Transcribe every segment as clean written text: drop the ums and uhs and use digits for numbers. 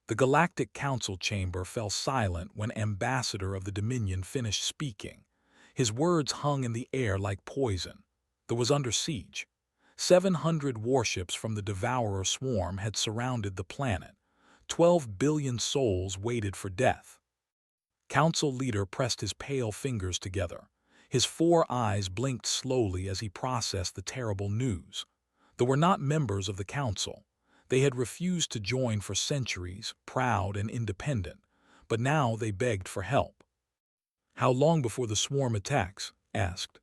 The Galactic Council chamber fell silent when Ambassador of the Dominion finished speaking. His words hung in the air like poison. There was under siege. 700 warships from the Devourer swarm had surrounded the planet. 12 billion souls waited for death. Council leader pressed his pale fingers together. His four eyes blinked slowly as he processed the terrible news. They were not members of the council. They had refused to join for centuries, proud and independent, but now they begged for help. "How long before the swarm attacks?" asked.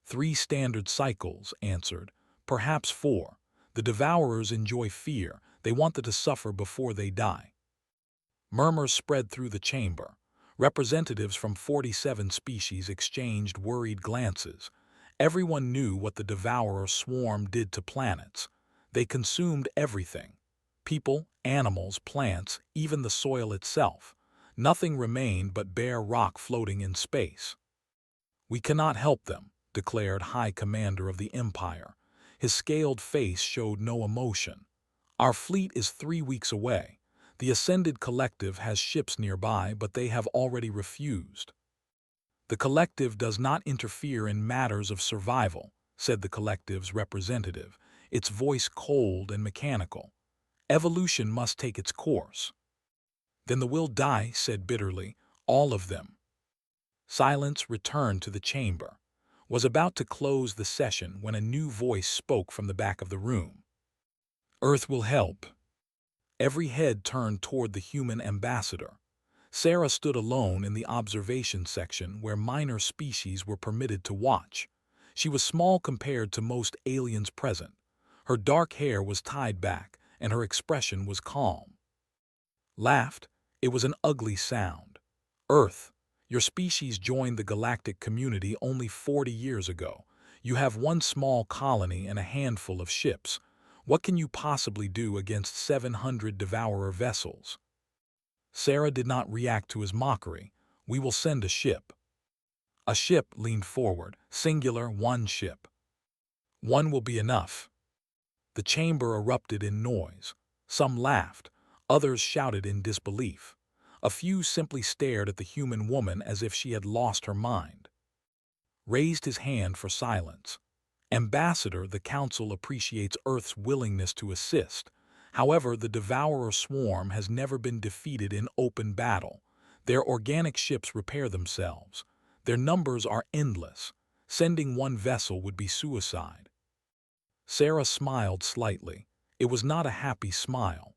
3 standard cycles, answered. "Perhaps 4. The Devourers enjoy fear. They want them to suffer before they die." Murmurs spread through the chamber. Representatives from 47 species exchanged worried glances. Everyone knew what the Devourer swarm did to planets. They consumed everything. People, animals, plants, even the soil itself. Nothing remained but bare rock floating in space. "We cannot help them," declared High Commander of the Empire. His scaled face showed no emotion. "Our fleet is 3 weeks away. The Ascended Collective has ships nearby, but they have already refused." "The Collective does not interfere in matters of survival," said the Collective's representative, its voice cold and mechanical. "Evolution must take its course." "Then the will die," said bitterly, "all of them." Silence returned to the chamber. Was about to close the session when a new voice spoke from the back of the room. "Earth will help." Every head turned toward the human ambassador. Sarah stood alone in the observation section where minor species were permitted to watch. She was small compared to most aliens present. Her dark hair was tied back, and her expression was calm. Laughed. It was an ugly sound. "Earth, your species joined the galactic community only 40 years ago. You have 1 small colony and a handful of ships. What can you possibly do against 700 Devourer vessels?" Sarah did not react to his mockery. "We will send a ship." A ship leaned forward. Singular, 1 ship. "1 will be enough." The chamber erupted in noise. Some laughed. Others shouted in disbelief. A few simply stared at the human woman as if she had lost her mind. Raised his hand for silence. "Ambassador, the Council appreciates Earth's willingness to assist. However, the Devourer swarm has never been defeated in open battle. Their organic ships repair themselves. Their numbers are endless. Sending 1 vessel would be suicide." Sarah smiled slightly. It was not a happy smile.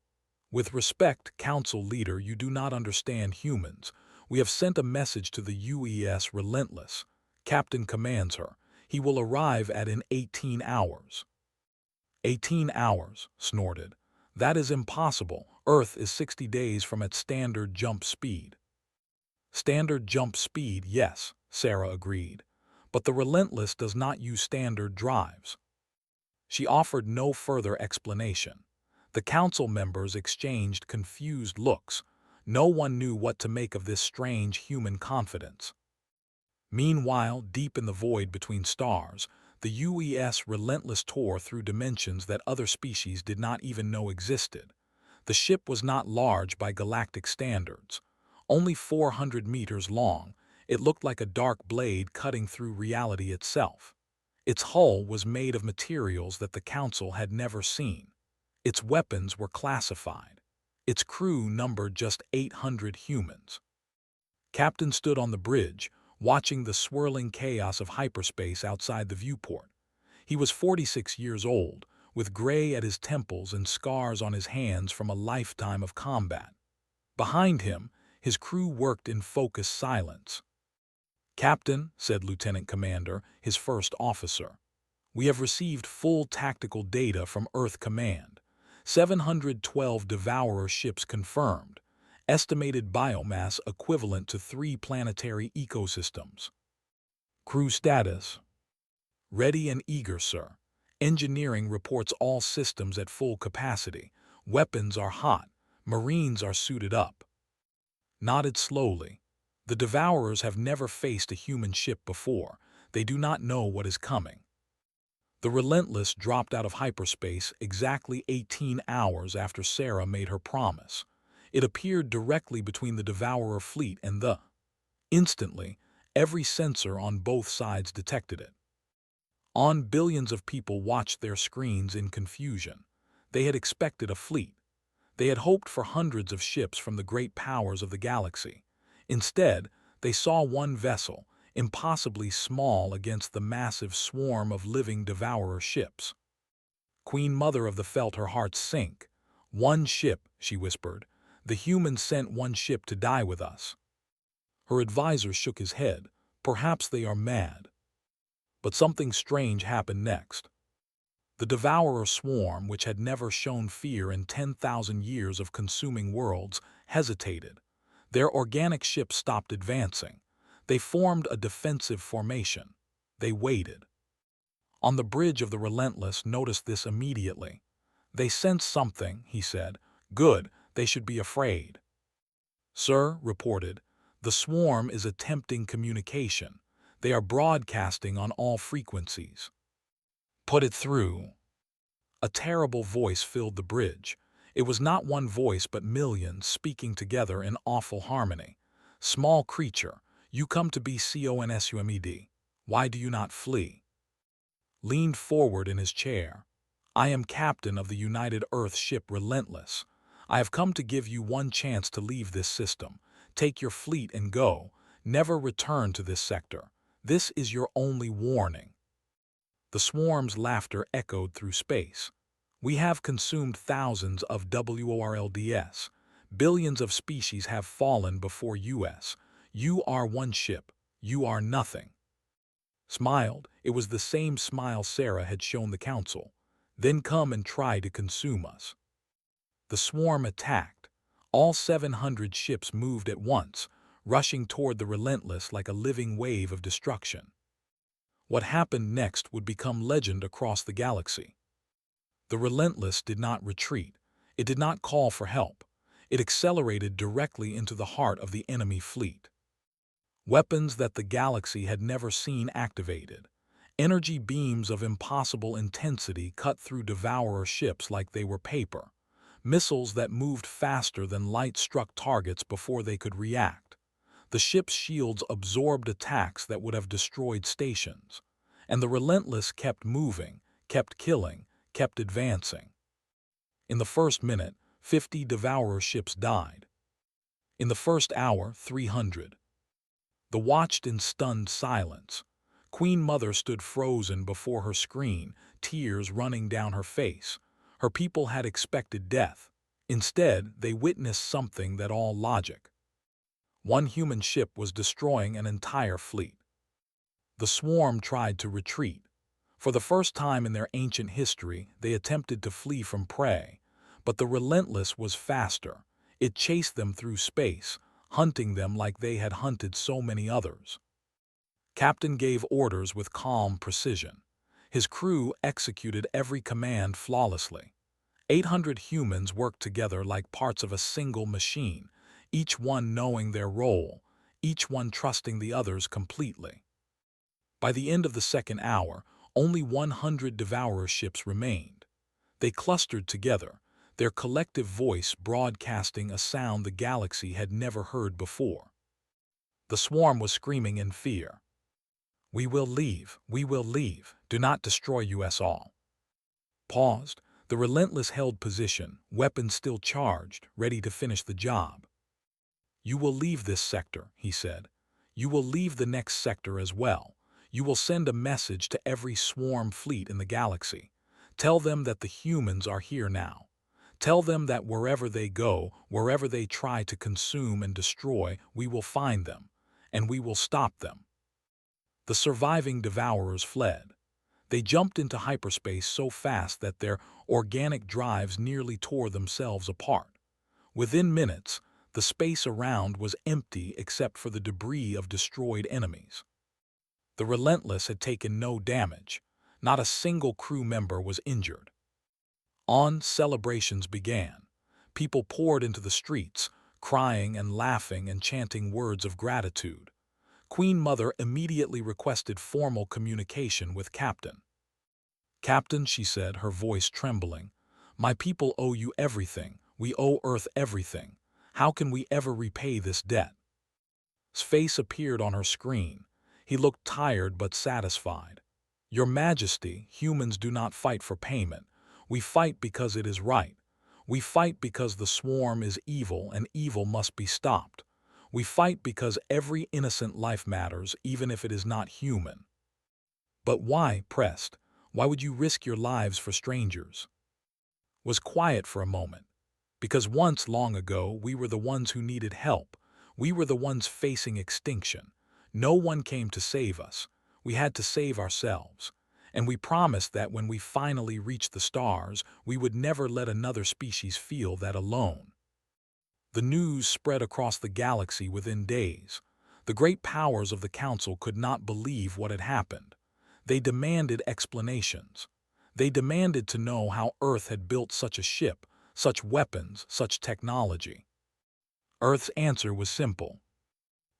"With respect, Council Leader, you do not understand humans. We have sent a message to the UES Relentless. Captain commands her. He will arrive in 18 hours. 18 hours, snorted. "That is impossible. Earth is 60 days from its standard jump speed." "Standard jump speed, yes," Sarah agreed. "But the Relentless does not use standard drives." She offered no further explanation. The council members exchanged confused looks. No one knew what to make of this strange human confidence. Meanwhile, deep in the void between stars, the UES Relentless tore through dimensions that other species did not even know existed. The ship was not large by galactic standards. Only 400 meters long, it looked like a dark blade cutting through reality itself. Its hull was made of materials that the Council had never seen. Its weapons were classified. Its crew numbered just 800 humans. Captain stood on the bridge, watching the swirling chaos of hyperspace outside the viewport. He was 46 years old, with gray at his temples and scars on his hands from a lifetime of combat. Behind him, his crew worked in focused silence. "Captain," said Lieutenant Commander, his first officer, "we have received full tactical data from Earth Command. 712 Devourer ships confirmed. Estimated biomass equivalent to 3 planetary ecosystems. Crew status: ready and eager, sir. Engineering reports all systems at full capacity. Weapons are hot. Marines are suited up." Nodded slowly. The Devourers have never faced a human ship before. They do not know what is coming. The Relentless dropped out of hyperspace exactly 18 hours after Sarah made her promise. It appeared directly between the Devourer fleet and the. Instantly, every sensor on both sides detected it. Billions of people watched their screens in confusion. They had expected a fleet. They had hoped for hundreds of ships from the great powers of the galaxy. Instead, they saw one vessel, impossibly small against the massive swarm of living Devourer ships. Queen Mother of the felt her heart sink. "One ship," she whispered. "The humans sent one ship to die with us." Her advisor shook his head. "Perhaps they are mad." But something strange happened next. The Devourer swarm, which had never shown fear in 10,000 years of consuming worlds, hesitated. Their organic ship stopped advancing. They formed a defensive formation. They waited. On the bridge of the Relentless noticed this immediately. "They sense something," he said. "Good, they should be afraid." "Sir," reported, "the swarm is attempting communication. They are broadcasting on all frequencies." "Put it through." A terrible voice filled the bridge. It was not one voice but millions speaking together in awful harmony. "Small creature, you come to be consumed. Why do you not flee?" Leaned forward in his chair. "I am captain of the United Earth ship Relentless. I have come to give you one chance to leave this system. Take your fleet and go. Never return to this sector. This is your only warning." The swarm's laughter echoed through space. "We have consumed thousands of WORLDS. Billions of species have fallen before us. You are one ship. You are nothing." Smiled. It was the same smile Sarah had shown the council. "Then come and try to consume us." The swarm attacked. All 700 ships moved at once, rushing toward the Relentless like a living wave of destruction. What happened next would become legend across the galaxy. The Relentless did not retreat. It did not call for help. It accelerated directly into the heart of the enemy fleet. Weapons that the galaxy had never seen activated. Energy beams of impossible intensity cut through Devourer ships like they were paper. Missiles that moved faster than light struck targets before they could react. The ship's shields absorbed attacks that would have destroyed stations. And the Relentless kept moving, kept killing, kept advancing. In the first minute, 50 Devourer ships died. In the first hour, 300. The watched in stunned silence. Queen Mother stood frozen before her screen, tears running down her face. Her people had expected death. Instead, they witnessed something that all logic. One human ship was destroying an entire fleet. The swarm tried to retreat. For the first time in their ancient history, they attempted to flee from prey. But the Relentless was faster. It chased them through space, hunting them like they had hunted so many others. Captain gave orders with calm precision. His crew executed every command flawlessly. 800 humans worked together like parts of a single machine, each one knowing their role, each one trusting the others completely. By the end of the second hour, only 100 Devourer ships remained. They clustered together, their collective voice broadcasting a sound the galaxy had never heard before. The swarm was screaming in fear. "We will leave, we will leave, do not destroy us all." Paused, the Relentless held position, weapons still charged, ready to finish the job. "You will leave this sector," he said. "You will leave the next sector as well. You will send a message to every swarm fleet in the galaxy. Tell them that the humans are here now. Tell them that wherever they go, wherever they try to consume and destroy, we will find them, and we will stop them." The surviving Devourers fled. They jumped into hyperspace so fast that their organic drives nearly tore themselves apart. Within minutes, the space around was empty except for the debris of destroyed enemies. The Relentless had taken no damage. Not a single crew member was injured. Celebrations began. People poured into the streets, crying and laughing and chanting words of gratitude. Queen Mother immediately requested formal communication with Captain. "Captain," she said, her voice trembling, "my people owe you everything. We owe Earth everything. How can we ever repay this debt? His face appeared on her screen. He looked tired but satisfied. Your Majesty, humans do not fight for payment. We fight because it is right. We fight because the swarm is evil and evil must be stopped. We fight because every innocent life matters, even if it is not human. But why, pressed? Why would you risk your lives for strangers? Was quiet for a moment. Because once, long ago, we were the ones who needed help. We were the ones facing extinction. No one came to save us. We had to save ourselves. And we promised that when we finally reached the stars, we would never let another species feel that alone. The news spread across the galaxy within days. The great powers of the Council could not believe what had happened. They demanded explanations. They demanded to know how Earth had built such a ship, such weapons, such technology. Earth's answer was simple.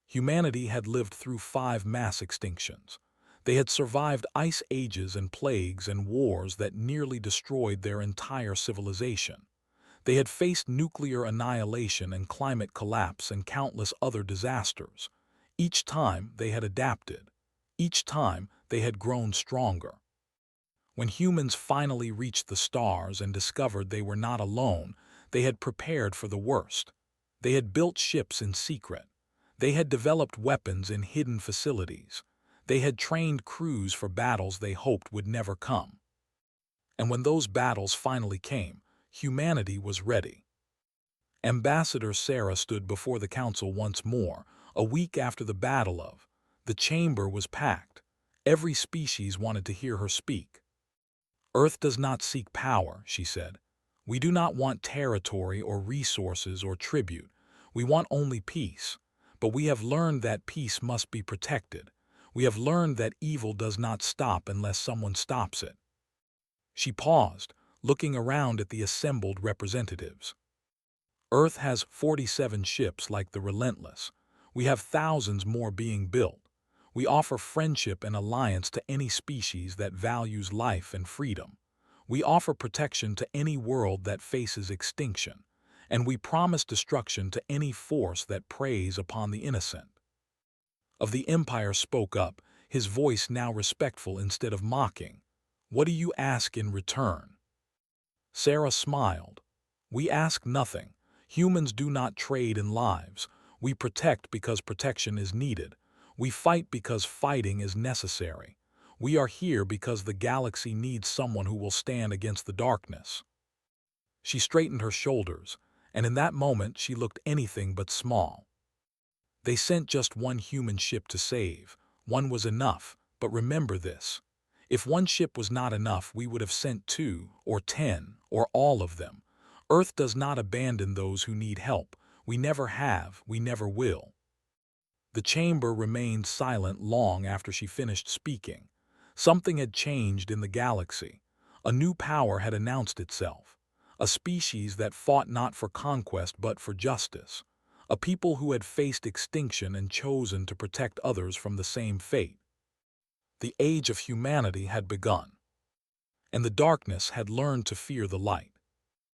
Humanity had lived through 5 mass extinctions. They had survived ice ages and plagues and wars that nearly destroyed their entire civilization. They had faced nuclear annihilation and climate collapse and countless other disasters. Each time they had adapted. Each time they had grown stronger. When humans finally reached the stars and discovered they were not alone, they had prepared for the worst. They had built ships in secret. They had developed weapons in hidden facilities. They had trained crews for battles they hoped would never come. And when those battles finally came, humanity was ready. Ambassador Sarah stood before the council once more, a week after the Battle of. The chamber was packed. Every species wanted to hear her speak. Earth does not seek power, she said. We do not want territory or resources or tribute. We want only peace. But we have learned that peace must be protected. We have learned that evil does not stop unless someone stops it. She paused, looking around at the assembled representatives. Earth has 47 ships like the Relentless. We have thousands more being built. We offer friendship and alliance to any species that values life and freedom. We offer protection to any world that faces extinction. And we promise destruction to any force that preys upon the innocent. Of the Empire spoke up, his voice now respectful instead of mocking. What do you ask in return? Sarah smiled. We ask nothing. Humans do not trade in lives. We protect because protection is needed. We fight because fighting is necessary. We are here because the galaxy needs someone who will stand against the darkness. She straightened her shoulders, and in that moment she looked anything but small. They sent just one human ship to save. One was enough, but remember this. If one ship was not enough, we would have sent 2 or 10 or all of them. Earth does not abandon those who need help. We never have, we never will. The chamber remained silent long after she finished speaking. Something had changed in the galaxy. A new power had announced itself. A species that fought not for conquest but for justice. A people who had faced extinction and chosen to protect others from the same fate. The age of humanity had begun. And the darkness had learned to fear the light.